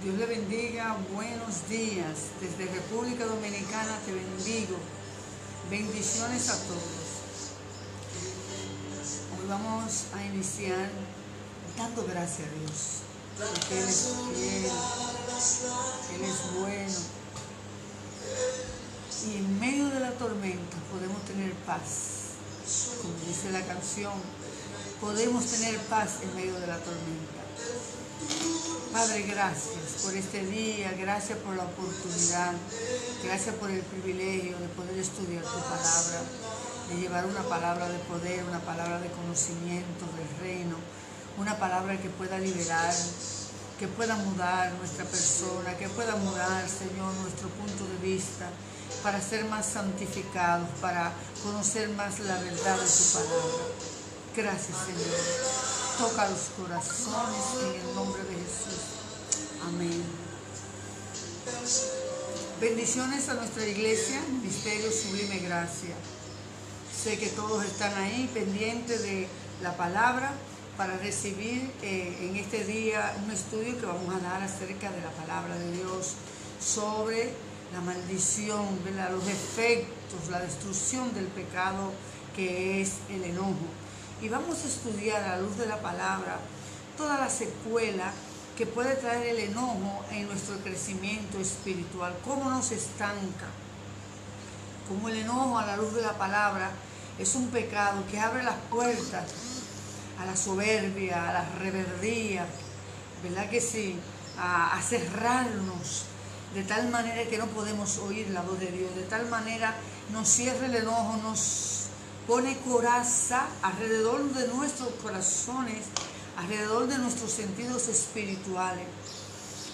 Dios le bendiga, buenos días. Desde República Dominicana te bendigo. Bendiciones a todos. Hoy vamos a iniciar dando gracias a Dios, porque Él es fiel, Él es bueno. Y en medio de la tormenta podemos tener paz. Como dice la canción, podemos tener paz en medio de la tormenta. Padre, gracias por este día, gracias por la oportunidad, gracias por el privilegio de poder estudiar tu palabra, de llevar una palabra de poder, una palabra de conocimiento del reino, una palabra que pueda liberar, que pueda mudar nuestra persona, que pueda mudar, Señor, nuestro punto de vista, para ser más santificados, para conocer más la verdad de tu palabra. Gracias, Señor. Toca los corazones en el nombre de Jesús. Amén. Bendiciones a nuestra iglesia, Ministerio Sublime Gracia. Sé que todos están ahí pendientes de la palabra para recibir en este día un estudio que vamos a dar acerca de la palabra de Dios sobre la maldición, ¿verdad? Los efectos, la destrucción del pecado que es el enojo. Y vamos a estudiar a la luz de la palabra toda la secuela que puede traer el enojo en nuestro crecimiento espiritual, cómo nos estanca, cómo el enojo a la luz de la palabra es un pecado que abre las puertas a la soberbia, a la rebeldía, ¿verdad que sí? A cerrarnos de tal manera que no podemos oír la voz de Dios, de tal manera nos cierra el enojo, nos pone coraza alrededor de nuestros corazones, alrededor de nuestros sentidos espirituales,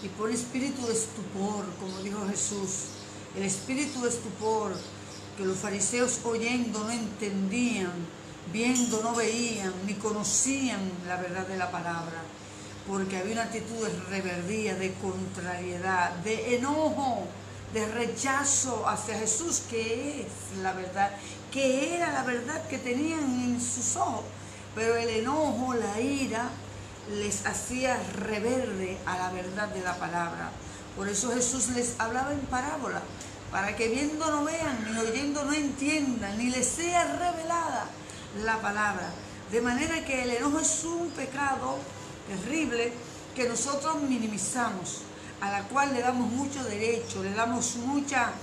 y pone espíritu de estupor, como dijo Jesús, el espíritu de estupor que los fariseos oyendo no entendían, viendo no veían, ni conocían la verdad de la palabra, porque había una actitud de rebeldía, de contrariedad, de enojo, de rechazo hacia Jesús, que es la verdad, que era la verdad que tenían en sus ojos, pero el enojo, la ira, les hacía rebelde a la verdad de la palabra. Por eso Jesús les hablaba en parábola, para que viendo no vean, ni oyendo no entiendan, ni les sea revelada la palabra. De manera que el enojo es un pecado terrible que nosotros minimizamos, a la cual le damos mucho derecho, le damos mucha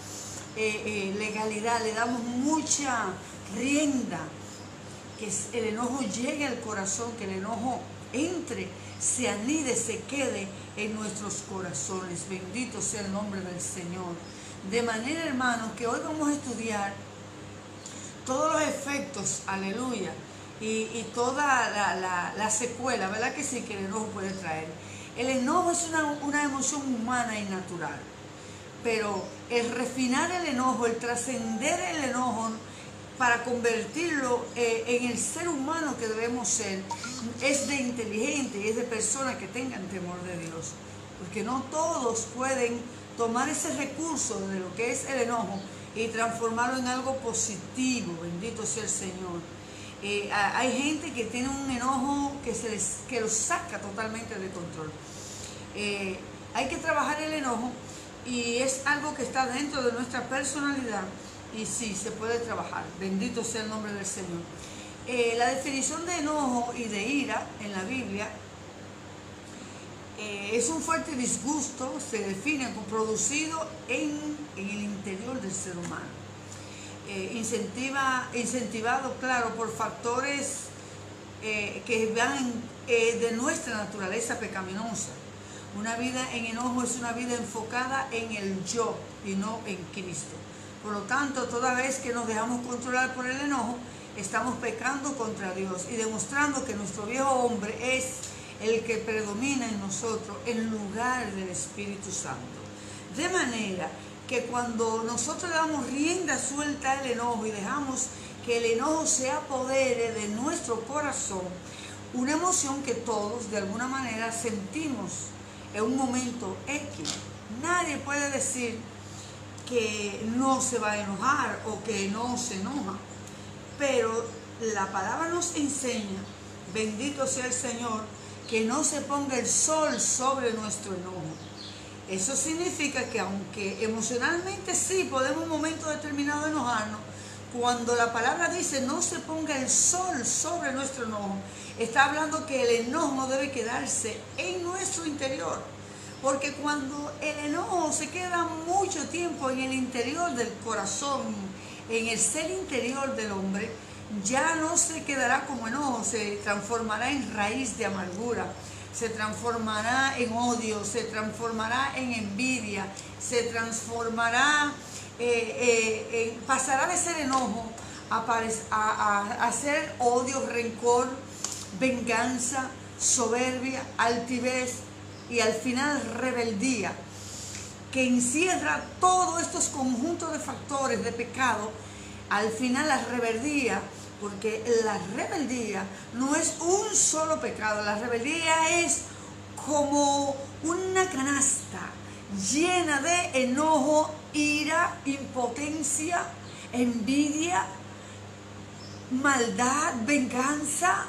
legalidad, le damos mucha rienda, que el enojo llegue al corazón, que el enojo entre, se anide, se quede en nuestros corazones. Bendito sea el nombre del Señor. De manera, hermanos, que hoy vamos a estudiar todos los efectos, aleluya, y toda la secuela, ¿verdad que sí? Que el enojo puede traer. El enojo es una emoción humana y natural, pero el refinar el enojo, el trascender el enojo para convertirlo en el ser humano que debemos ser, es de inteligente y es de personas que tengan temor de Dios, porque no todos pueden tomar ese recurso de lo que es el enojo y transformarlo en algo positivo. Bendito sea el Señor. Hay gente que tiene un enojo que los saca totalmente de control. Hay que trabajar el enojo y es algo que está dentro de nuestra personalidad, y sí, se puede trabajar. Bendito sea el nombre del Señor. La definición de enojo y de ira en la Biblia es un fuerte disgusto, se define como producido en el interior del ser humano. Incentivado, claro, por factores que van de nuestra naturaleza pecaminosa. Una vida en enojo es una vida enfocada en el yo y no en Cristo. Por lo tanto, toda vez que nos dejamos controlar por el enojo, estamos pecando contra Dios y demostrando que nuestro viejo hombre es el que predomina en nosotros en lugar del Espíritu Santo. De manera que cuando nosotros le damos rienda suelta al enojo y dejamos que el enojo se apodere de nuestro corazón, una emoción que todos de alguna manera sentimos en un momento X. Nadie puede decir que no se va a enojar o que no se enoja, pero la palabra nos enseña, bendito sea el Señor, que no se ponga el sol sobre nuestro enojo. Eso significa que aunque emocionalmente sí podemos en un momento determinado enojarnos, cuando la palabra dice no se ponga el sol sobre nuestro enojo, está hablando que el enojo no debe quedarse en nuestro interior. Porque cuando el enojo se queda mucho tiempo en el interior del corazón, en el ser interior del hombre, ya no se quedará como enojo, se transformará en raíz de amargura, se transformará en odio, se transformará en envidia, se transformará, pasará de ser enojo a ser odio, rencor, venganza, soberbia, altivez y al final rebeldía, que encierra todos estos conjuntos de factores de pecado. Al final la rebeldía, porque la rebeldía no es un solo pecado, la rebeldía es como una canasta llena de enojo, ira, impotencia, envidia, maldad, venganza.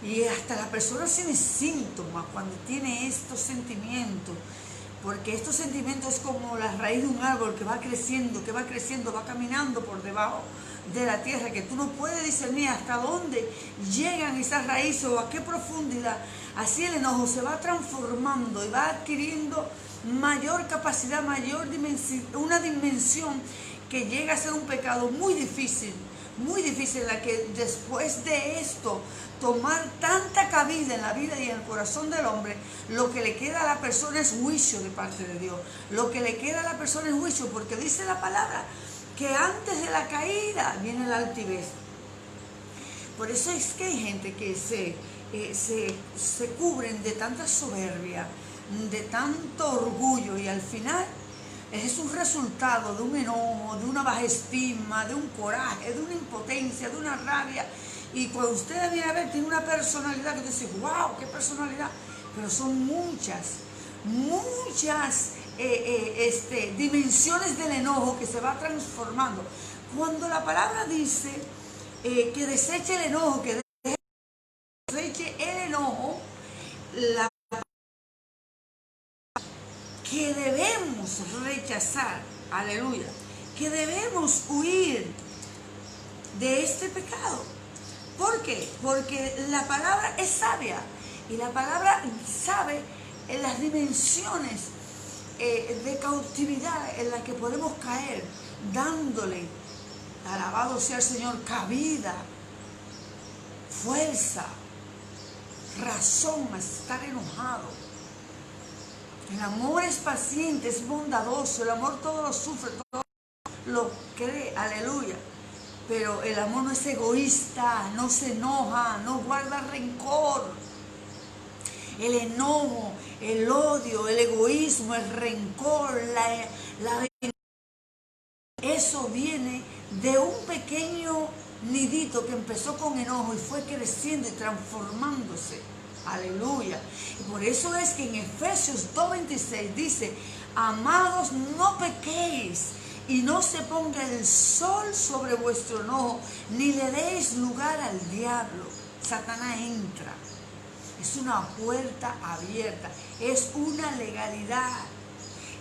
Y hasta la persona tiene síntomas cuando tiene estos sentimientos, porque estos sentimientos es como la raíz de un árbol que va creciendo, va caminando por debajo de la tierra, que tú no puedes discernir hasta dónde llegan esas raíces o a qué profundidad. Así el enojo se va transformando y va adquiriendo mayor capacidad, mayor dimensión, una dimensión que llega a ser un pecado muy difícil, la que después de esto tomar tanta cabida en la vida y en el corazón del hombre, lo que le queda a la persona es juicio de parte de Dios. Lo que le queda a la persona es juicio, porque dice la palabra que antes de la caída viene la altivez. Por eso es que hay gente que se cubren de tanta soberbia, de tanto orgullo, y al final es un resultado de un enojo, de una baja estima, de un coraje, de una impotencia, de una rabia. Y cuando usted viene a ver, tiene una personalidad que usted dice, wow, qué personalidad. Pero son muchas dimensiones del enojo que se va transformando. Cuando la palabra dice que deseche el enojo, que deseche el enojo, que debemos rechazar, aleluya, que debemos huir de este pecado. ¿Por qué? Porque la palabra es sabia y la palabra sabe en las dimensiones de cautividad en las que podemos caer, dándole, alabado sea el Señor, cabida, fuerza, razón a estar enojado. El amor es paciente, es bondadoso, el amor todo lo sufre, todo lo cree, aleluya. Pero el amor no es egoísta, no se enoja, no guarda rencor. El enojo, el odio, el egoísmo, el rencor, eso viene de un pequeño nidito que empezó con enojo y fue creciendo y transformándose. Aleluya. Y por eso es que en Efesios 2:26 dice, amados, no pequéis y no se ponga el sol sobre vuestro enojo, ni le deis lugar al diablo. Satanás entra. Es una puerta abierta, es una legalidad,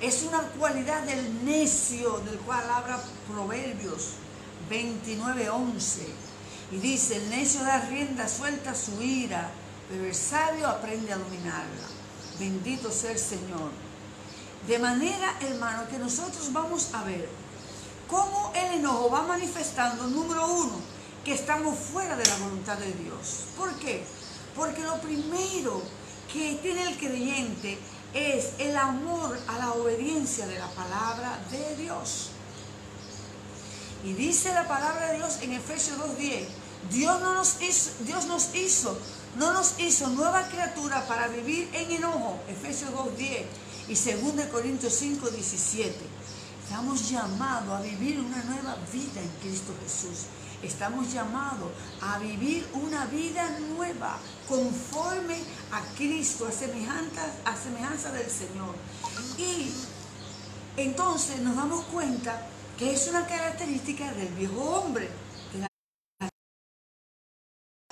es una cualidad del necio, del cual habla Proverbios 29:11. Y dice, el necio da rienda suelta a su ira, pero el sabio aprende a dominarla. Bendito sea el Señor. De manera, hermano, que nosotros vamos a ver cómo el enojo va manifestando, número uno, que estamos fuera de la voluntad de Dios. ¿Por qué? Porque lo primero que tiene el creyente es el amor a la obediencia de la palabra de Dios. Y dice la palabra de Dios en Efesios 2:10, Dios no nos hizo nueva criatura para vivir en enojo, Efesios 2:10, y 2 Corintios 5:17. Estamos llamados a vivir una nueva vida en Cristo Jesús. Estamos llamados a vivir una vida nueva, conforme a Cristo, a semejanza del Señor. Y entonces nos damos cuenta que es una característica del viejo hombre,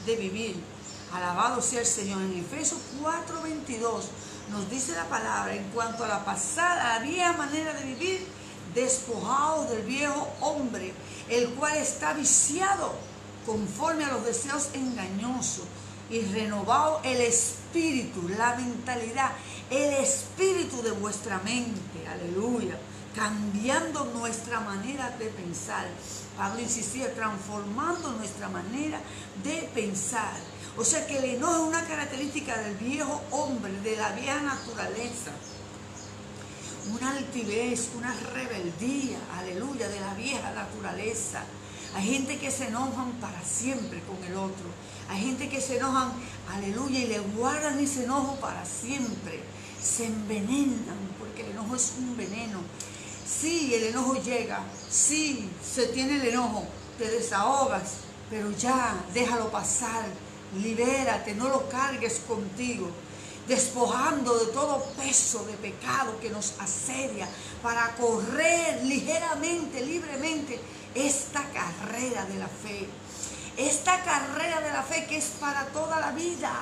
de vivir. Alabado sea el Señor. En Efesios 4:22 nos dice la palabra en cuanto a la pasada, la vieja manera de vivir, despojados del viejo hombre, el cual está viciado conforme a los deseos engañosos, y renovado el espíritu, la mentalidad, el espíritu de vuestra mente, aleluya, cambiando nuestra manera de pensar. Pablo insistía, transformando nuestra manera de pensar. O sea que el enojo es una característica del viejo hombre, de la vieja naturaleza. Una altivez, una rebeldía, aleluya, de la vieja naturaleza. Hay gente que se enojan para siempre con el otro. Hay gente que se enojan, aleluya, y le guardan ese enojo para siempre. Se envenenan, porque el enojo es un veneno. Sí, el enojo llega, sí, se tiene el enojo, te desahogas, pero ya, déjalo pasar, libérate, no lo cargues contigo, despojando de todo peso de pecado que nos asedia, para correr ligeramente, libremente, esta carrera de la fe. Esta carrera de la fe que es para toda la vida,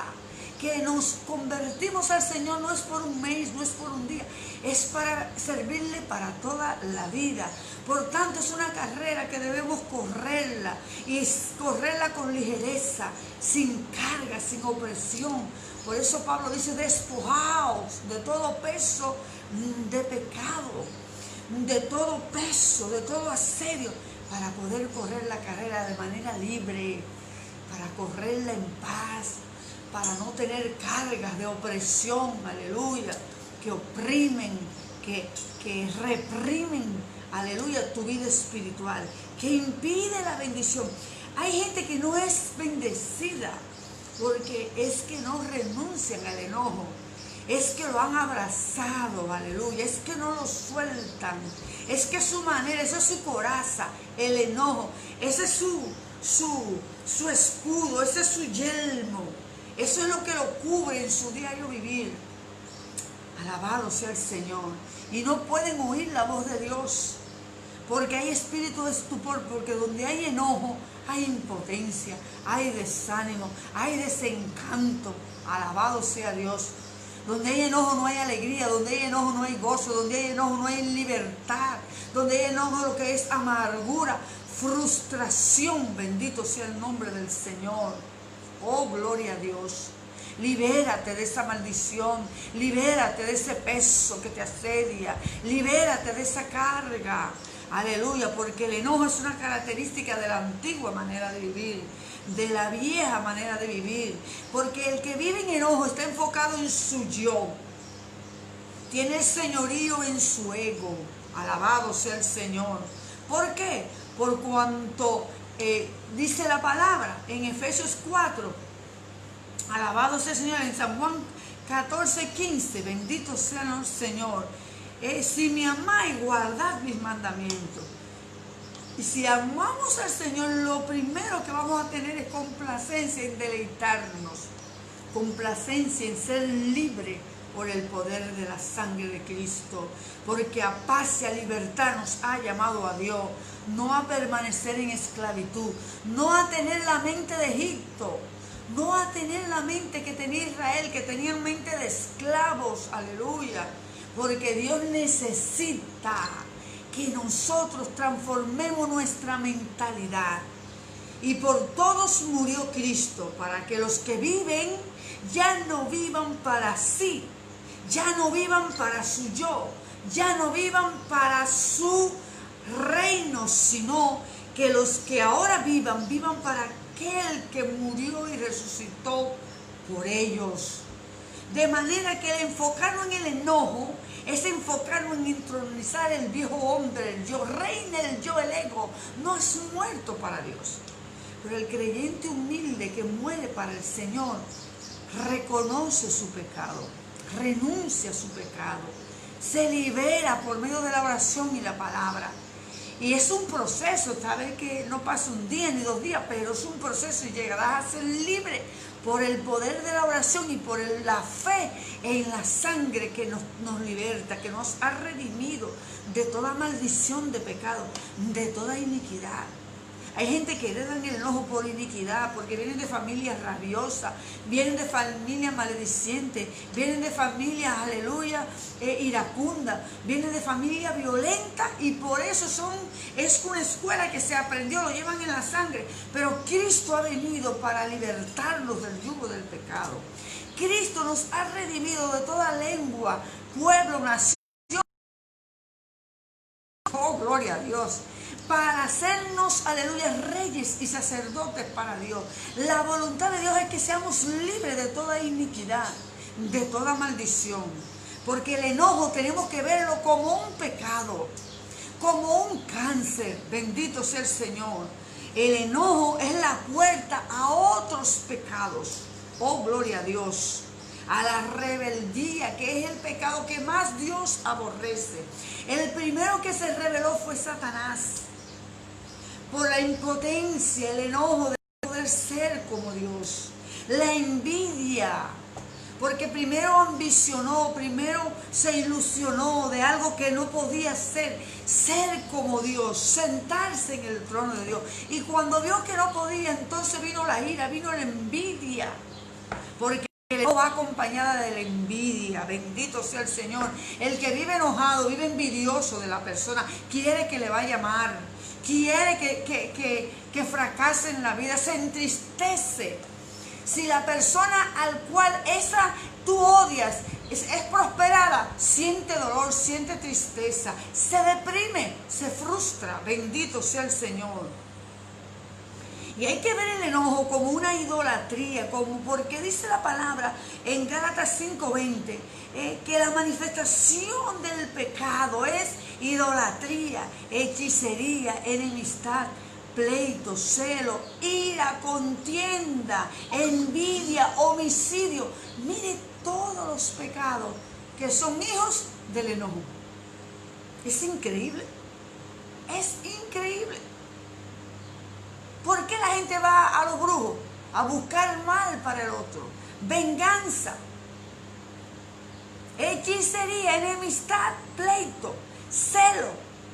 que nos convertimos al Señor no es por un mes, no es por un día, es para servirle para toda la vida. Por tanto, es una carrera que debemos correrla, y correrla con ligereza, sin carga, sin opresión. Por eso Pablo dice, despojaos de todo peso de pecado, de todo peso, de todo asedio, para poder correr la carrera de manera libre, para correrla en paz, para no tener cargas de opresión, aleluya, que oprimen, que reprimen, aleluya, tu vida espiritual, que impide la bendición. Hay gente que no es bendecida porque es que no renuncian al enojo, es que lo han abrazado, aleluya, es que no lo sueltan, es que su manera, esa es su coraza, el enojo, ese es su escudo, ese es su yelmo, eso es lo que lo cubre en su diario vivir. Alabado sea el Señor. Y no pueden oír la voz de Dios, porque hay espíritu de estupor, porque donde hay enojo, hay impotencia, hay desánimo, hay desencanto. Alabado sea Dios. Donde hay enojo no hay alegría, donde hay enojo no hay gozo, donde hay enojo no hay libertad, donde hay enojo lo que es amargura, frustración. Bendito sea el nombre del Señor. Oh, gloria a Dios. Libérate de esa maldición, libérate de ese peso que te asedia, libérate de esa carga. Aleluya, porque el enojo es una característica de la antigua manera de vivir, de la vieja manera de vivir, porque el que vive en enojo está enfocado en su yo, tiene el señorío en su ego. Alabado sea el Señor. ¿Por qué? Por cuanto dice la palabra en Efesios 4, alabado sea el Señor, en San Juan 14:15, bendito sea el Señor. Si me amáis, guardad mis mandamientos. Y si amamos al Señor, lo primero que vamos a tener es complacencia en deleitarnos, complacencia en ser libre por el poder de la sangre de Cristo, porque a paz y a libertad nos ha llamado a Dios, no a permanecer en esclavitud, no a tener la mente de Egipto, no a tener la mente que tenía Israel, que tenían mente de esclavos, aleluya, porque Dios necesita que nosotros transformemos nuestra mentalidad. Y por todos murió Cristo, para que los que viven ya no vivan para sí, ya no vivan para su yo, ya no vivan para su reino, sino que los que ahora vivan para aquel que murió y resucitó por ellos. De manera que el enfocarnos en el enojo es enfocarnos en entronizar el viejo hombre, el yo, reina el yo, el ego. No es muerto para Dios. Pero el creyente humilde que muere para el Señor reconoce su pecado, renuncia a su pecado, se libera por medio de la oración y la palabra. Y es un proceso, sabes que no pasa un día ni 2 días, pero es un proceso y llegarás a ser libre por el poder de la oración y por la fe en la sangre que nos liberta, que nos ha redimido de toda maldición de pecado, de toda iniquidad. Hay gente que hereda el enojo por iniquidad, porque vienen de familias rabiosas, vienen de familias maledicientes, vienen de familias, aleluya, iracundas, vienen de familias violentas, y por eso es una escuela que se aprendió, lo llevan en la sangre. Pero Cristo ha venido para libertarnos del yugo del pecado. Cristo nos ha redimido de toda lengua, pueblo, nación. Oh, gloria a Dios. Para hacernos, aleluya, reyes y sacerdotes para Dios. La voluntad de Dios es que seamos libres de toda iniquidad, de toda maldición. Porque el enojo tenemos que verlo como un pecado, como un cáncer. Bendito sea el Señor. El enojo es la puerta a otros pecados. Oh, gloria a Dios. A la rebeldía, que es el pecado que más Dios aborrece. El primero que se rebeló fue Satanás. Por la impotencia, el enojo de poder ser como Dios. La envidia, porque primero ambicionó, primero se ilusionó de algo que no podía ser como Dios, sentarse en el trono de Dios. Y cuando vio que no podía, entonces vino la ira, vino la envidia, porque el enojo va acompañada de la envidia. Bendito sea el Señor. El que vive enojado, vive envidioso de la persona, quiere que le vaya mal, quiere que fracase en la vida, se entristece. Si la persona al cual tú odias es prosperada, siente dolor, siente tristeza, se deprime, se frustra. Bendito sea el Señor. Y hay que ver el enojo como una idolatría, porque dice la palabra en Gálatas 5:20, que la manifestación del pecado es idolatría, hechicería, enemistad, pleito, celo, ira, contienda, envidia, homicidio. Mire todos los pecados que son hijos del enojo. Es increíble, es increíble. ¿Por qué la gente va a los brujos? A buscar mal para el otro. Venganza, hechicería, enemistad, pleito, celo,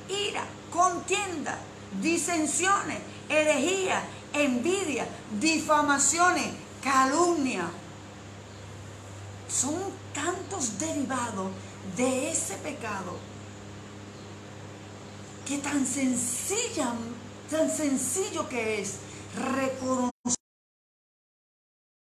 ira, contienda, disensiones, herejía, envidia, difamaciones, calumnia. Son tantos derivados de ese pecado que tan sencillo que es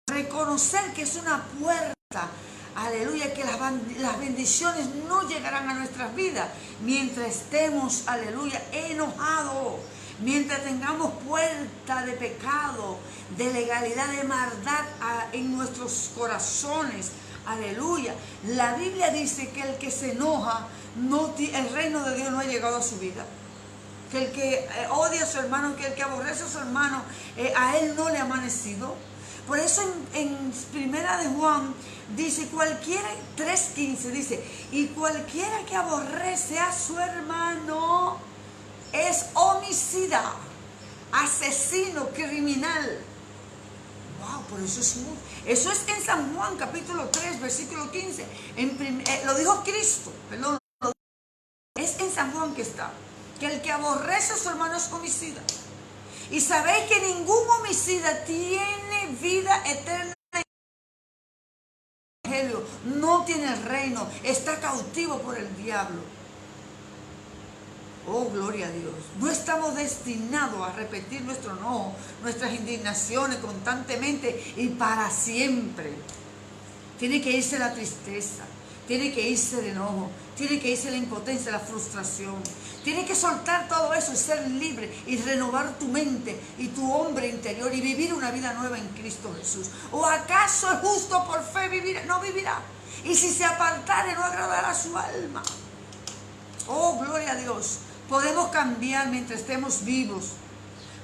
reconocer que es una puerta, aleluya, que las bendiciones no llegarán a nuestras vidas mientras estemos, aleluya, enojados, mientras tengamos puerta de pecado, de legalidad, de maldad en nuestros corazones. Aleluya. La Biblia dice que el que se enoja, el reino de Dios no ha llegado a su vida. Que el que odia a su hermano, que el que aborrece a su hermano, a él no le ha amanecido. Por eso en Primera de Juan dice, 3:15 dice, y cualquiera que aborrece a su hermano es homicida, asesino, criminal. Wow, por eso eso es en San Juan capítulo 3, versículo 15. Lo dijo Cristo, perdón. Es en San Juan que está. Que el que aborrece a su hermano es homicida. Y sabéis que ningún homicida tiene vida eterna. No tiene el reino, está cautivo por el diablo. Oh, gloria a Dios. No estamos destinados a repetir nuestro enojo, nuestras indignaciones constantemente y para siempre. Tiene que irse la tristeza, tiene que irse el enojo, tiene que irse la impotencia, la frustración. Tienes que soltar todo eso y ser libre y renovar tu mente y tu hombre interior y vivir una vida nueva en Cristo Jesús. ¿O acaso el justo por fe vivirá? No vivirá. Y si se apartare, no agradará a su alma. Oh, gloria a Dios. Podemos cambiar mientras estemos vivos.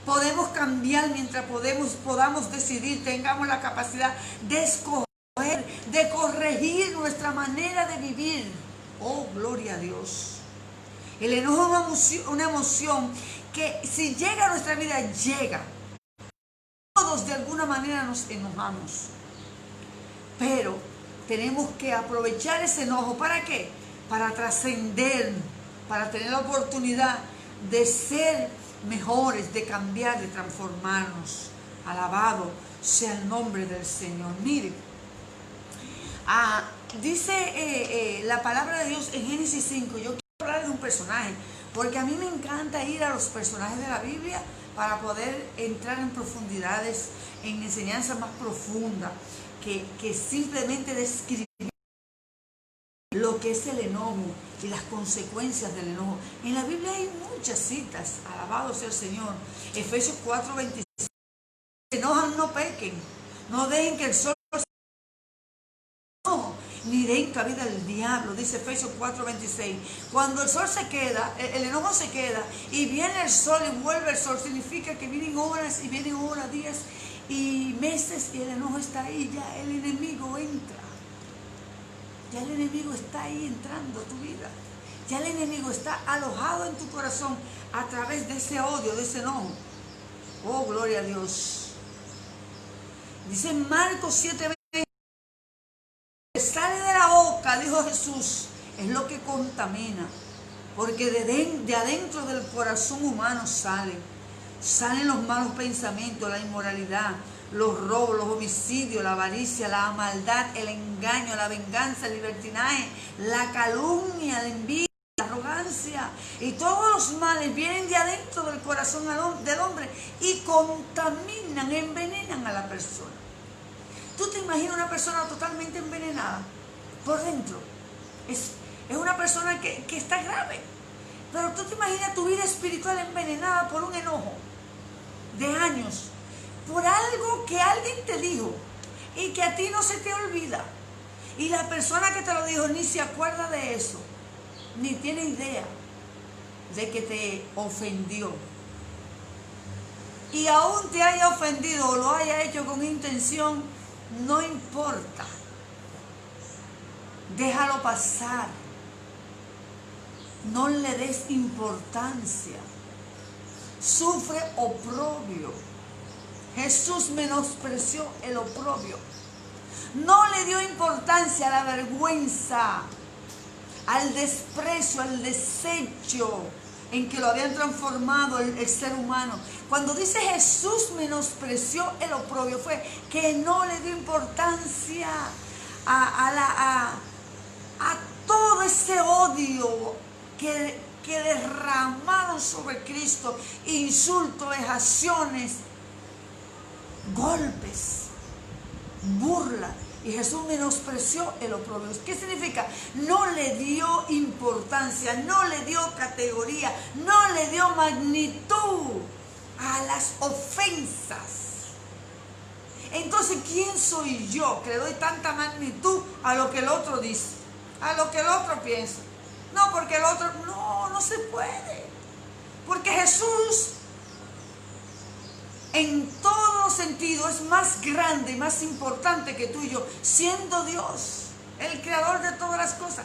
Podemos cambiar mientras podamos decidir, tengamos la capacidad de escoger, de corregir nuestra manera de vivir. Oh, gloria a Dios. El enojo es una emoción que si llega a nuestra vida, llega. Todos de alguna manera nos enojamos. Pero tenemos que aprovechar ese enojo. ¿Para qué? Para trascender, para tener la oportunidad de ser mejores, de cambiar, de transformarnos. Alabado sea el nombre del Señor. Mire, dice la palabra de Dios en Génesis 5. Yo quiero hablar de un personaje, porque a mí me encanta ir a los personajes de la Biblia para poder entrar en profundidades, en enseñanzas más profundas, que simplemente describir lo que es el enojo y las consecuencias del enojo. En la Biblia hay muchas citas, alabado sea el Señor. Efesios 4:26, se enojan, no pequen, no dejen que el sol ni den cabida al diablo, dice Efesios 4:26. Cuando el sol se queda, el enojo se queda, y viene el sol y vuelve el sol, significa que vienen horas y vienen horas, días y meses, y el enojo está ahí, ya el enemigo entra. Ya el enemigo está ahí entrando a tu vida. Ya el enemigo está alojado en tu corazón a través de ese odio, de ese enojo. Oh, gloria a Dios. Dice Marcos 7:20. Sale de la boca, dijo Jesús, es lo que contamina, porque de adentro del corazón humano salen los malos pensamientos, la inmoralidad, los robos, los homicidios, la avaricia, la maldad, el engaño, la venganza, el libertinaje, la calumnia, la envidia, la arrogancia, y todos los males vienen de adentro del corazón del hombre y contaminan, envenenan a la persona. ¿Tú te imaginas una persona totalmente envenenada por dentro? Es una persona que está grave. Pero tú te imaginas tu vida espiritual envenenada por un enojo de años, por algo que alguien te dijo y que a ti no se te olvida. Y la persona que te lo dijo ni se acuerda de eso, ni tiene idea de que te ofendió. Y aún te haya ofendido o lo haya hecho con intención, no importa, déjalo pasar, no le des importancia, sufre oprobio. Jesús menospreció el oprobio, no le dio importancia a la vergüenza, al desprecio, al desecho en que lo habían transformado el ser humano. Cuando dice Jesús menospreció el oprobio, fue que no le dio importancia a todo ese odio que derramaron sobre Cristo, insultos, vejaciones, golpes, burla. Y Jesús menospreció el oprobio. ¿Qué significa? No le dio importancia, no le dio categoría, no le dio magnitud a las ofensas. Entonces, ¿quién soy yo que le doy tanta magnitud a lo que el otro dice, a lo que el otro piensa? No, porque el otro, no se puede. Porque Jesús, en todo sentido, es más grande y más importante que tú y yo, siendo Dios, el creador de todas las cosas,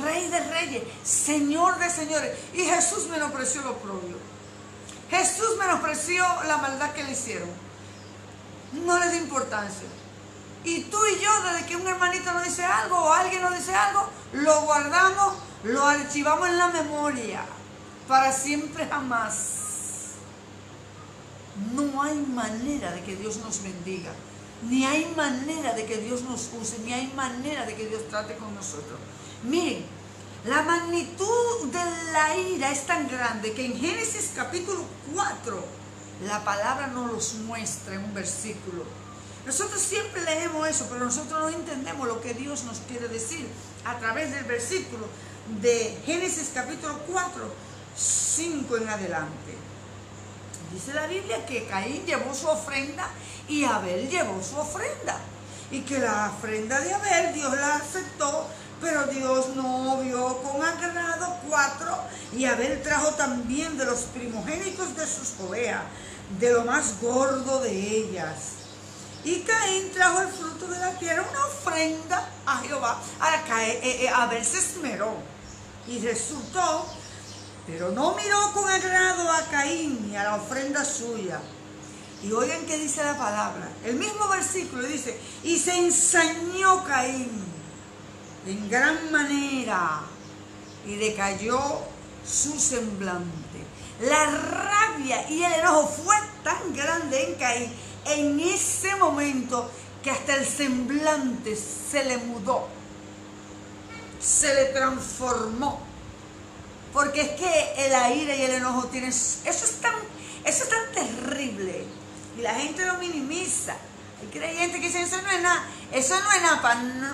Rey de reyes, Señor de señores. Y Jesús menospreció el oprobio. Jesús menospreció la maldad que le hicieron. No le dio importancia. Y tú y yo, desde que un hermanito nos dice algo o alguien nos dice algo, lo guardamos, lo archivamos en la memoria para siempre jamás. No hay manera de que Dios nos bendiga, ni hay manera de que Dios nos use, ni hay manera de que Dios trate con nosotros. Miren, la magnitud de la ira es tan grande que en Génesis capítulo 4 la palabra nos los muestra en un versículo. Nosotros siempre leemos eso, pero nosotros no entendemos lo que Dios nos quiere decir a través del versículo de Génesis capítulo 4, 5 en adelante. Dice la Biblia que Caín llevó su ofrenda y Abel llevó su ofrenda. Y que la ofrenda de Abel Dios la aceptó, pero Dios no vio con agrado 4. Y Abel trajo también de los primogénitos de sus ovejas, de lo más gordo de ellas. Y Caín trajo el fruto de la tierra, una ofrenda a Jehová. Abel se esmeró y resultó, pero no miró con agrado a Caín ni a la ofrenda suya. Y oigan qué dice la palabra. El mismo versículo dice, y se ensañó Caín en gran manera y decayó su semblante. La rabia y el enojo fue tan grande en Caín en ese momento que hasta el semblante se le mudó, se le transformó. Porque es que la ira y el enojo tienen, eso es tan terrible y la gente lo minimiza. Hay creyentes que dicen, eso no es nada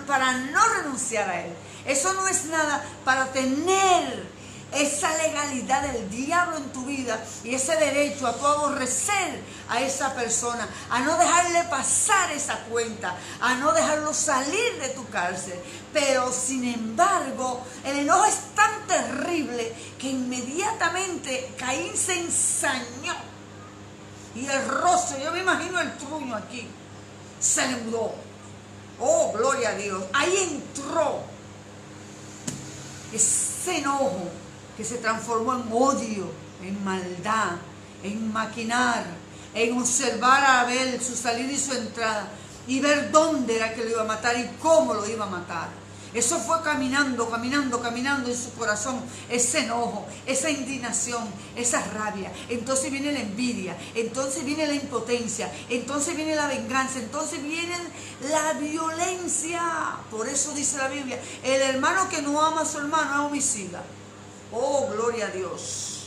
para no renunciar a él. Eso no es nada para tener esa legalidad del diablo en tu vida y ese derecho a tu aborrecer a esa persona, a no dejarle pasar esa cuenta, a no dejarlo salir de tu cárcel. Pero sin embargo, el enojo es tan terrible que inmediatamente Caín se ensañó y el rostro, yo me imagino el truño aquí, se le mudó. Oh, gloria a Dios. Ahí entró ese enojo que se transformó en odio, en maldad, en maquinar, en observar a Abel su salida y su entrada y ver dónde era que lo iba a matar y cómo lo iba a matar. Eso fue caminando en su corazón, ese enojo, esa indignación, esa rabia. Entonces viene la envidia, entonces viene la impotencia, entonces viene la venganza, entonces viene la violencia. Por eso dice la Biblia, el hermano que no ama a su hermano es homicida. Oh, gloria a Dios.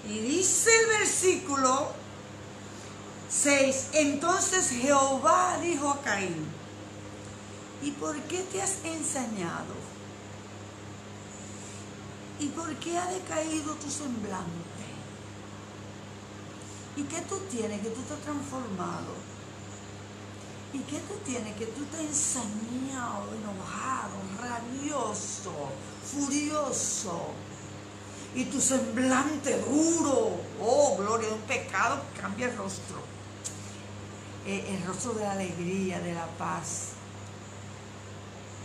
Y dice el versículo 6, entonces Jehová dijo a Caín, ¿y por qué te has ensañado? ¿Y por qué ha decaído tu semblante? ¿Y qué tú tienes que tú te has transformado? ¿Y qué tú tienes que tú te has ensañado, enojado, rabioso, furioso? Y tu semblante duro. Oh, gloria, de un pecado que cambia el rostro. El rostro de la alegría, de la paz,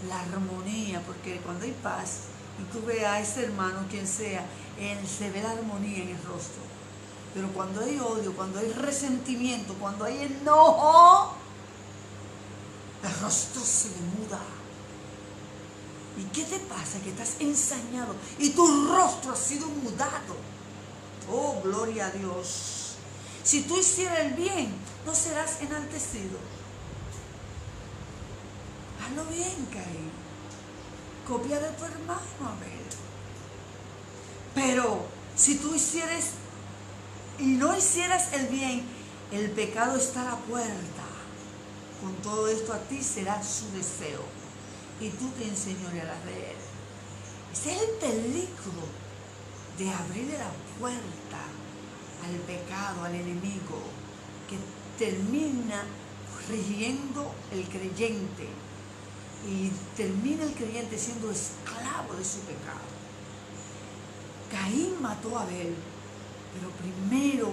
la armonía, porque cuando hay paz y tú ves a ese hermano, quien sea, se ve la armonía en el rostro. Pero cuando hay odio, cuando hay resentimiento, cuando hay enojo, el rostro se le muda. ¿Y qué te pasa? Que estás ensañado y tu rostro ha sido mudado. Oh, gloria a Dios. Si tú hicieras el bien, no serás enaltecido. Hazlo bien, Caín. Copia de tu hermano Abel. Pero si tú hicieras y no hicieras el bien, el pecado está a la puerta. Con todo esto a ti será su deseo y tú te enseñorearás de él. Ese es el peligro de abrirle la puerta al pecado, al enemigo, que termina rigiendo el creyente y termina el creyente siendo esclavo de su pecado. Caín mató a Abel, pero primero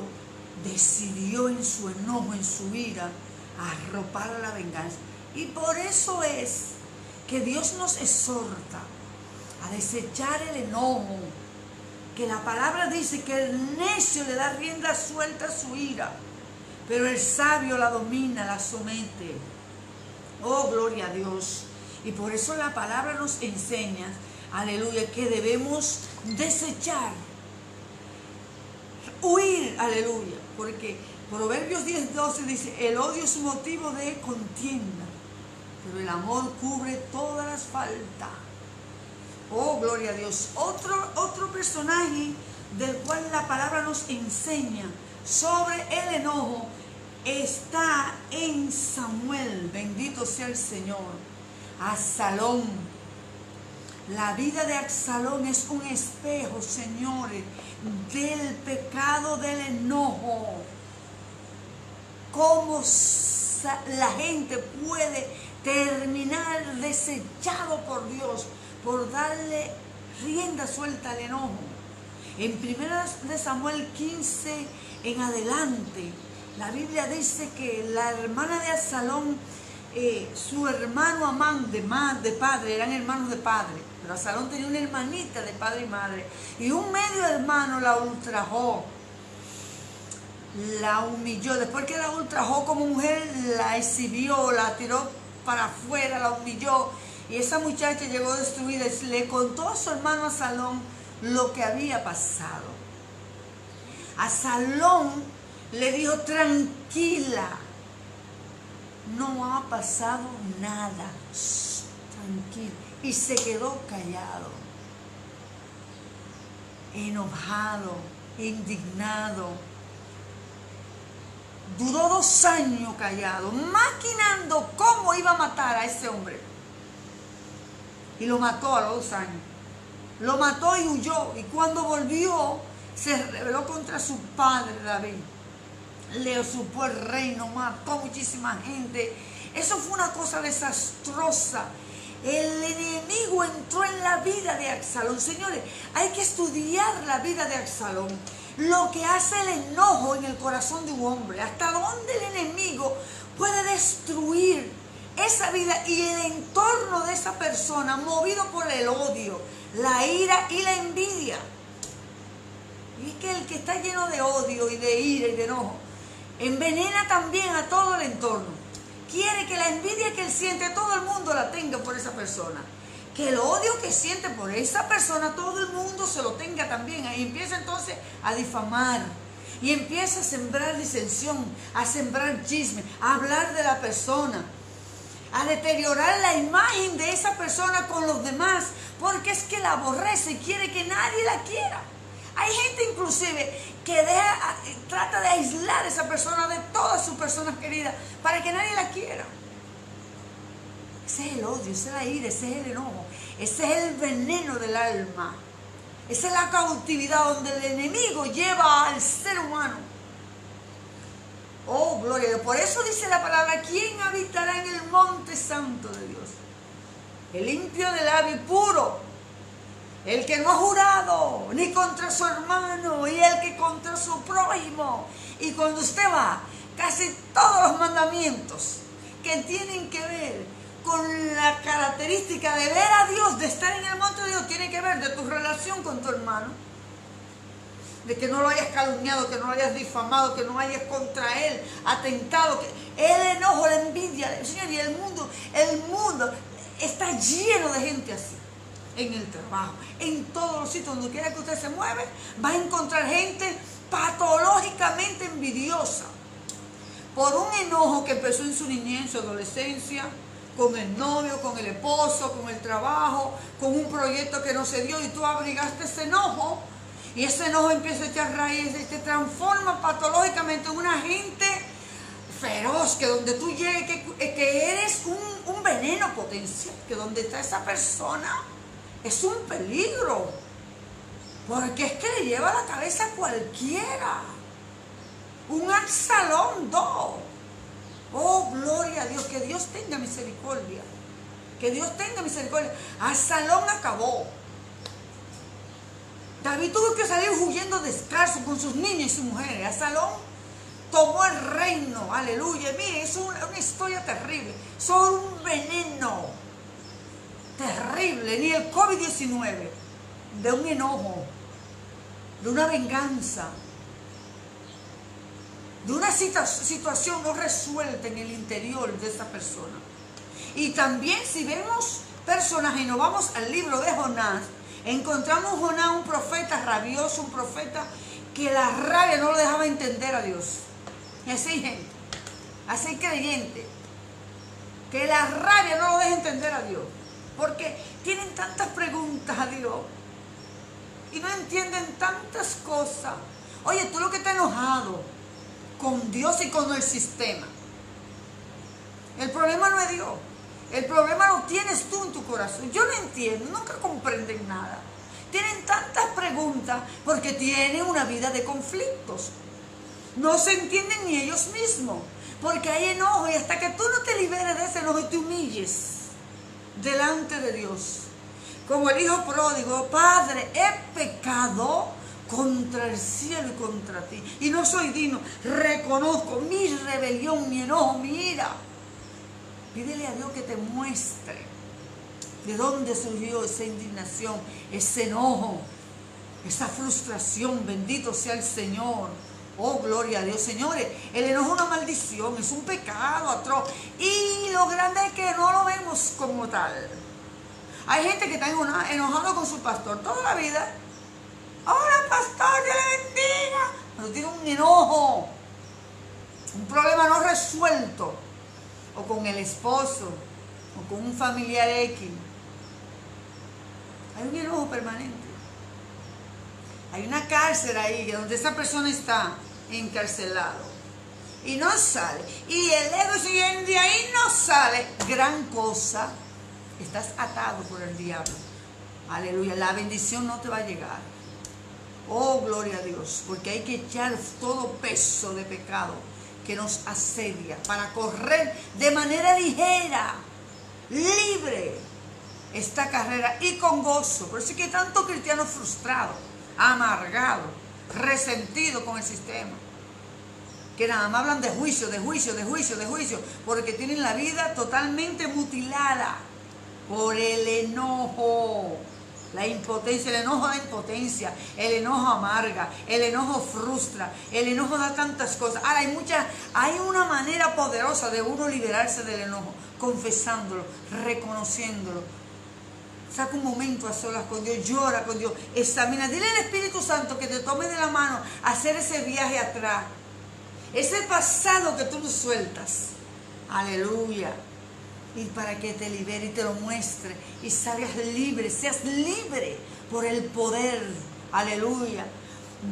decidió en su enojo, en su ira, arropar a la venganza. Y por eso es que Dios nos exhorta a desechar el enojo, que la palabra dice que el necio le da rienda suelta a su ira, pero el sabio la domina, la somete. Oh, gloria a Dios. Y por eso la palabra nos enseña, aleluya, que debemos desechar, huir, aleluya, porque Proverbios 10:12 dice, el odio es un motivo de contienda, pero el amor cubre todas las faltas. Oh, gloria a Dios. Otro personaje del cual la palabra nos enseña sobre el enojo está en Samuel. Bendito sea el Señor. Absalón. La vida de Absalón es un espejo, señores, del pecado del enojo. Cómo la gente puede terminar desechado por Dios por darle rienda suelta al enojo. En 1 Samuel 15 en adelante, la Biblia dice que la hermana de Absalón, su hermano Amán de padre, eran hermanos de padre, pero Absalón tenía una hermanita de padre y madre, y un medio hermano la ultrajó, la humilló. Después que la ultrajó como mujer, la exhibió, la tiró para afuera, la humilló Y esa muchacha llegó destruida y le contó a su hermano Absalón lo que había pasado. Absalón le dijo: tranquila, no ha pasado nada, tranquila. Y se quedó callado, enojado, indignado. Duró 2 años callado, maquinando cómo iba a matar a ese hombre. Y lo mató a los 2 años. Lo mató y huyó. Y cuando volvió, se rebeló contra su padre David. Le usurpó el reino, mató muchísima gente. Eso fue una cosa desastrosa. El enemigo entró en la vida de Absalón. Señores, hay que estudiar la vida de Absalón. Lo que hace el enojo en el corazón de un hombre. Hasta dónde el enemigo puede destruir esa vida y el entorno de esa persona, movido por el odio, la ira y la envidia. Y es que el que está lleno de odio y de ira y de enojo envenena también a todo el entorno. Quiere que la envidia que él siente, todo el mundo la tenga por esa persona. Que el odio que siente por esa persona, todo el mundo se lo tenga también. Y empieza entonces a difamar. Y empieza a sembrar disensión, a sembrar chisme, a hablar de la persona, a deteriorar la imagen de esa persona con los demás, porque es que la aborrece y quiere que nadie la quiera. Hay gente inclusive que trata de aislar a esa persona de todas sus personas queridas para que nadie la quiera. Ese es el odio, esa es la ira, ese es el enojo, ese es el veneno del alma. Esa es la cautividad donde el enemigo lleva al ser humano. Oh, gloria a Dios. Por eso dice la palabra: ¿quién habitará en el monte santo de Dios? El limpio de labio y puro, el que no ha jurado ni contra su hermano y el que contra su prójimo. Y cuando usted va, casi todos los mandamientos que tienen que ver con la característica de ver a Dios, de estar en el monte de Dios, tiene que ver de tu relación con tu hermano, de que no lo hayas calumniado, que no lo hayas difamado, que no hayas contra él atentado, que el enojo, la envidia. Señor, y el mundo está lleno de gente así. En el trabajo, en todos los sitios, donde quiera que usted se mueve, va a encontrar gente patológicamente envidiosa por un enojo que empezó en su niñez, en su adolescencia, con el novio, con el esposo, con el trabajo, con un proyecto que no se dio, y tú abrigaste ese enojo, y ese enojo empieza a echar raíces y te transforma patológicamente en una gente feroz, que donde tú llegues, que eres un veneno potencial, que donde está esa persona es un peligro, porque es que le lleva la cabeza a cualquiera. Un Absalón 2. Oh, gloria a Dios, que Dios tenga misericordia. Que Dios tenga misericordia. Absalón acabó. David tuvo que salir huyendo descalzo con sus niños y sus mujeres. Absalón tomó el reino. Aleluya. Mire, es una historia terrible. Son un veneno terrible. Ni el COVID-19, de un enojo, de una venganza, de una situación no resuelta en el interior de esa persona. Y también, si vemos personajes y nos vamos al libro de Jonás, encontramos Jonás, un profeta rabioso, un profeta que la rabia no lo dejaba entender a Dios. Y así hay gente, así hay creyentes, que la rabia no lo deja entender a Dios, porque tienen tantas preguntas a Dios y no entienden tantas cosas. Oye, tú lo que estás enojado con Dios y con el sistema. El problema no es Dios. El problema lo tienes tú en tu corazón. Yo no entiendo, nunca comprenden nada. Tienen tantas preguntas porque tienen una vida de conflictos. No se entienden ni ellos mismos, porque hay enojo, y hasta que tú no te liberes de ese enojo y te humilles delante de Dios, como el hijo pródigo: Padre, he pecado contra el cielo y contra ti, y no soy digno. Reconozco mi rebelión, mi enojo, mi ira. Pídele a Dios que te muestre de dónde surgió esa indignación, ese enojo, esa frustración. Bendito sea el Señor. Oh, gloria a Dios. Señores, el enojo es una maldición, es un pecado atroz, y lo grande es que no lo vemos como tal. Hay gente que está enojado con su pastor toda la vida. Hola pastor, Dios le bendiga. Pero tiene un enojo, un problema no resuelto, o con el esposo, o con un familiar X. Hay un enojo permanente. Hay una cárcel ahí donde esa persona está encarcelado y no sale. Y el ego siguiente de ahí no sale. Gran cosa. Estás atado por el diablo. Aleluya. La bendición no te va a llegar. Oh, gloria a Dios. Porque hay que echar todo peso de pecado que nos asedia para correr de manera ligera, libre, esta carrera y con gozo. Por eso es que hay tanto cristiano frustrado, amargado, resentido con el sistema, que nada más hablan de juicio, de juicio, de juicio, de juicio, porque tienen la vida totalmente mutilada por el enojo. La impotencia, el enojo da impotencia, el enojo amarga, el enojo frustra, el enojo da tantas cosas. Ahora hay una manera poderosa de uno liberarse del enojo, confesándolo, reconociéndolo. Saca un momento a solas con Dios, llora con Dios, examina, dile al Espíritu Santo que te tome de la mano a hacer ese viaje atrás, ese pasado que tú no sueltas. Aleluya. Y para que te libere y te lo muestre y salgas libre, seas libre por el poder, aleluya,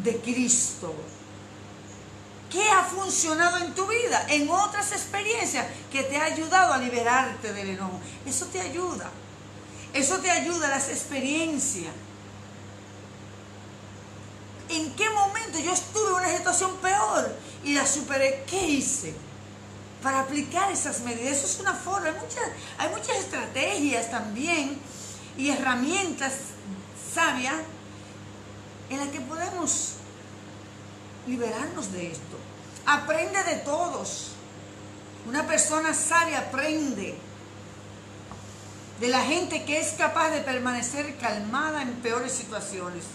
de Cristo. ¿Qué ha funcionado en tu vida? En otras experiencias que te ha ayudado a liberarte del enojo. Eso te ayuda. Eso te ayuda a las experiencias. ¿En qué momento yo estuve en una situación peor y la superé? ¿Qué hice para aplicar esas medidas? Eso es una forma. Hay muchas estrategias también y herramientas sabias en las que podemos liberarnos de esto. Aprende de todos. Una persona sabia aprende de la gente que es capaz de permanecer calmada en peores situaciones,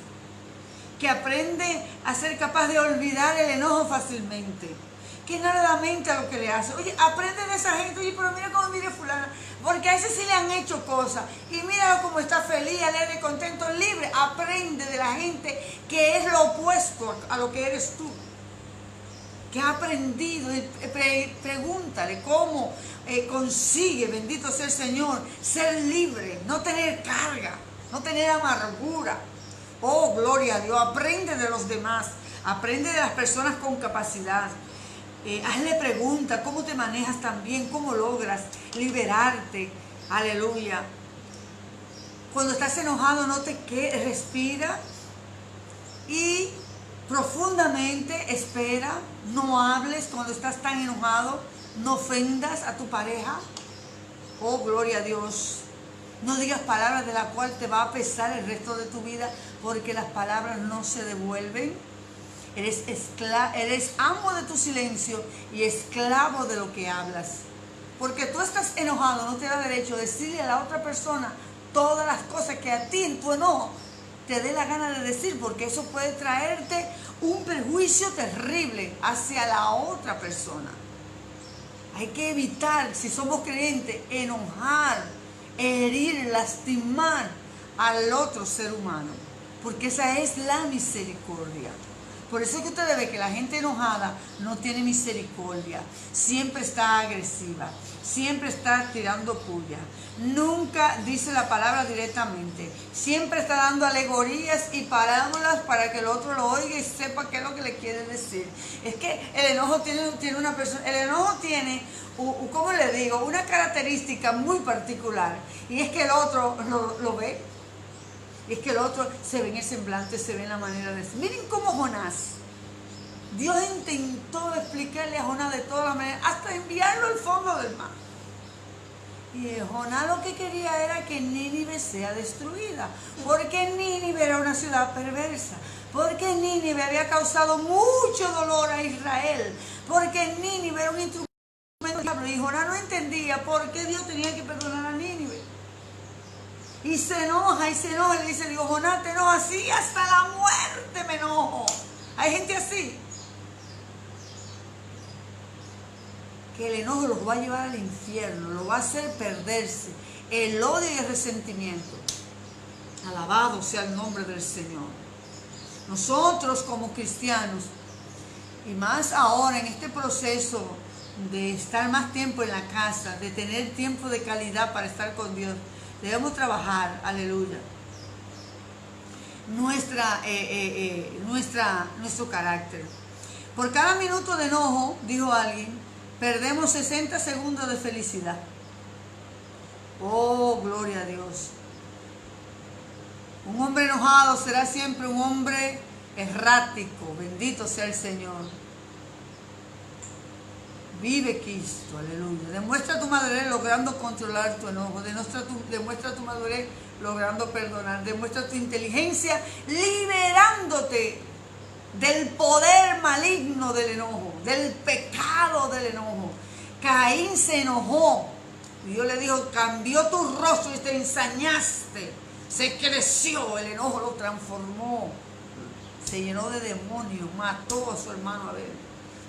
que aprende a ser capaz de olvidar el enojo fácilmente, que no le da mente a lo que le hace. Oye, aprende de esa gente. Oye, pero mira cómo vive fulana, porque a ese sí le han hecho cosas, y míralo cómo está feliz, alegre, contento, libre. Aprende de la gente que es lo opuesto a lo que eres tú, que ha aprendido. Pregúntale cómo consigue, bendito sea el Señor, ser libre, no tener carga, no tener amargura. Oh, gloria a Dios. Aprende de los demás, aprende de las personas con capacidad. Hazle preguntas, cómo te manejas también, cómo logras liberarte. Aleluya. Cuando estás enojado, no te quedes, respira y profundamente espera. No hables cuando estás tan enojado, no ofendas a tu pareja. Oh, gloria a Dios. No digas palabras de las cuales te va a pesar el resto de tu vida, porque las palabras no se devuelven. Eres amo de tu silencio y esclavo de lo que hablas. Porque tú estás enojado, no te da derecho a decirle a la otra persona todas las cosas que a ti en tu enojo te dé la gana de decir, porque eso puede traerte un perjuicio terrible hacia la otra persona. Hay que evitar, si somos creyentes, enojar, herir, lastimar al otro ser humano, porque esa es la misericordia. Por eso es que usted ve que la gente enojada no tiene misericordia, siempre está agresiva, siempre está tirando puya, nunca dice la palabra directamente, siempre está dando alegorías y parábolas para que el otro lo oiga y sepa qué es lo que le quiere decir. Es que el enojo tiene una persona, el enojo tiene, ¿cómo le digo?, una característica muy particular, y es que el otro lo ve. Es que el otro se ve en el semblante, se ve en la manera de decir. Miren cómo Jonás, Dios intentó explicarle a Jonás de todas las maneras, hasta enviarlo al fondo del mar. Y Jonás lo que quería era que Nínive sea destruida, porque Nínive era una ciudad perversa, porque Nínive había causado mucho dolor a Israel, porque Nínive era un instrumento del diablo, y Jonás no entendía por qué Dios tenía que perdonar a Nínive. Y se enoja y le dice, digo, Jonás, te enojas así, hasta la muerte me enojo. Hay gente así, que el enojo los va a llevar al infierno, lo va a hacer perderse. el odio y el resentimiento. Alabado sea el nombre del Señor. Nosotros como cristianos, y más ahora en este proceso de estar más tiempo en la casa, de tener tiempo de calidad para estar con Dios, debemos trabajar, aleluya, nuestro carácter. Por cada minuto de enojo, dijo alguien, perdemos 60 segundos de felicidad. Oh, gloria a Dios. Un hombre enojado será siempre un hombre errático. Bendito sea el Señor. Vive Cristo, aleluya. Demuestra tu madurez logrando controlar tu enojo. Demuestra tu madurez logrando perdonar. Demuestra tu inteligencia liberándote del poder maligno del enojo, del pecado del enojo. Caín se enojó. Y Dios le dijo, cambió tu rostro y te ensañaste. Se creció, el enojo lo transformó. Se llenó de demonios, mató a su hermano Abel.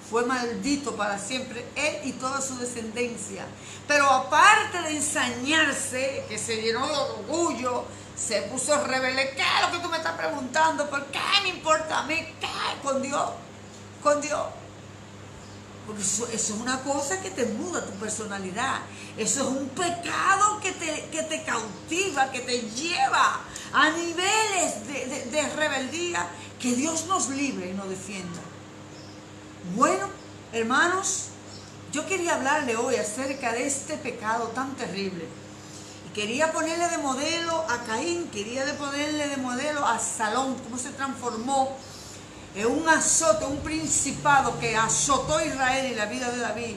Fue maldito para siempre, él y toda su descendencia. Pero aparte de ensañarse, que se llenó de orgullo, se puso rebelde. ¿Qué es lo que tú me estás preguntando? ¿Por qué me importa a mí? ¿Qué? Con Dios. Con Dios. Porque eso es una cosa que te muda tu personalidad. Eso es un pecado que te cautiva, que te lleva a niveles de rebeldía. Que Dios nos libre y nos defienda. Bueno, hermanos, yo quería hablarle hoy acerca de este pecado tan terrible. Y quería ponerle de modelo a Caín, quería ponerle de modelo a Absalón, cómo se transformó en un azote, un principado que azotó a Israel y la vida de David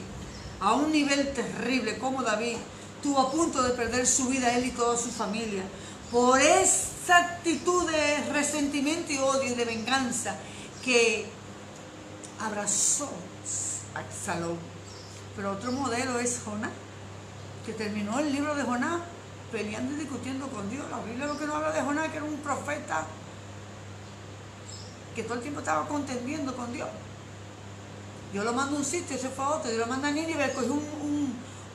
a un nivel terrible, como David estuvo a punto de perder su vida, él y toda su familia, por esa actitud de resentimiento y odio y de venganza que abrazó a Absalón. Pero otro modelo es Jonás, que terminó el libro de Jonás peleando y discutiendo con Dios. La Biblia lo que nos habla de Jonás, que era un profeta que todo el tiempo estaba contendiendo con Dios. Dios lo mandó a un sitio y se fue a otro. Dios lo manda a Nínive, cogió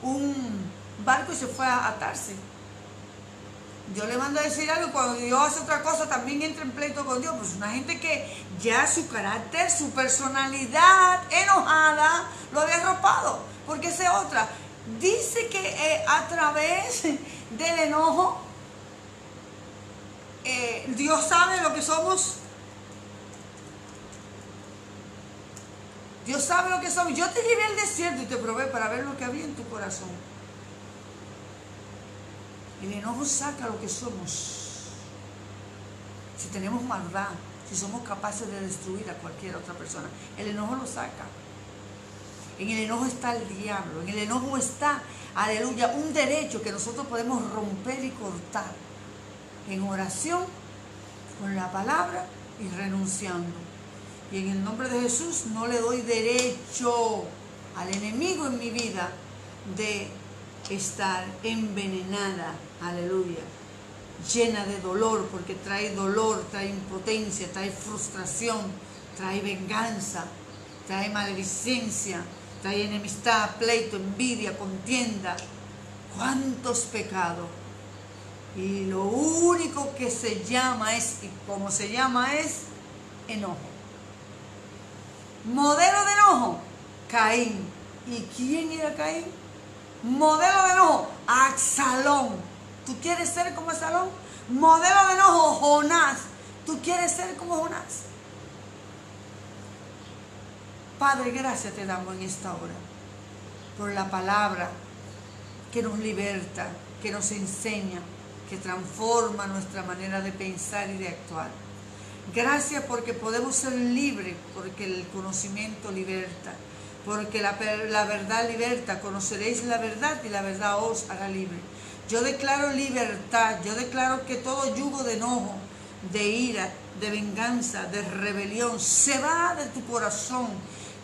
un barco y se fue a Tarsis. Dios le manda a decir algo y cuando Dios hace otra cosa también entra en pleito con Dios. Pues una gente que ya su carácter, su personalidad enojada lo había arropado. Porque esa es otra. Dice que a través del enojo Dios sabe lo que somos. Dios sabe lo que somos. Yo te llevé al desierto y te probé para ver lo que había en tu corazón. El enojo saca lo que somos. Si tenemos maldad, si somos capaces de destruir a cualquier otra persona, el enojo lo saca. En el enojo está el diablo. En el enojo está, aleluya, un derecho que nosotros podemos romper y cortar. En oración, con la palabra y renunciando. Y en el nombre de Jesús no le doy derecho al enemigo en mi vida de estar envenenada, aleluya, llena de dolor, porque trae dolor, trae impotencia, trae frustración, trae venganza, trae maledicencia, trae enemistad, pleito, envidia, contienda. ¿Cuántos pecados? Y lo único que se llama es, y como se llama es, enojo. Modelo de enojo, Caín. ¿Y quién era Caín? Modelo de enojo, Absalón. ¿Tú quieres ser como Absalón? Modelo de enojo, Jonás. ¿Tú quieres ser como Jonás? Padre, gracias te damos en esta hora por la palabra que nos liberta, que nos enseña, que transforma nuestra manera de pensar y de actuar. Gracias porque podemos ser libres, porque el conocimiento liberta, porque la verdad liberta. Conoceréis la verdad y la verdad os hará libre. Yo declaro libertad, yo declaro que todo yugo de enojo, de ira, de venganza, de rebelión, se va de tu corazón,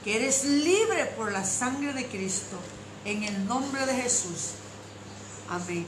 que eres libre por la sangre de Cristo, en el nombre de Jesús. Amén.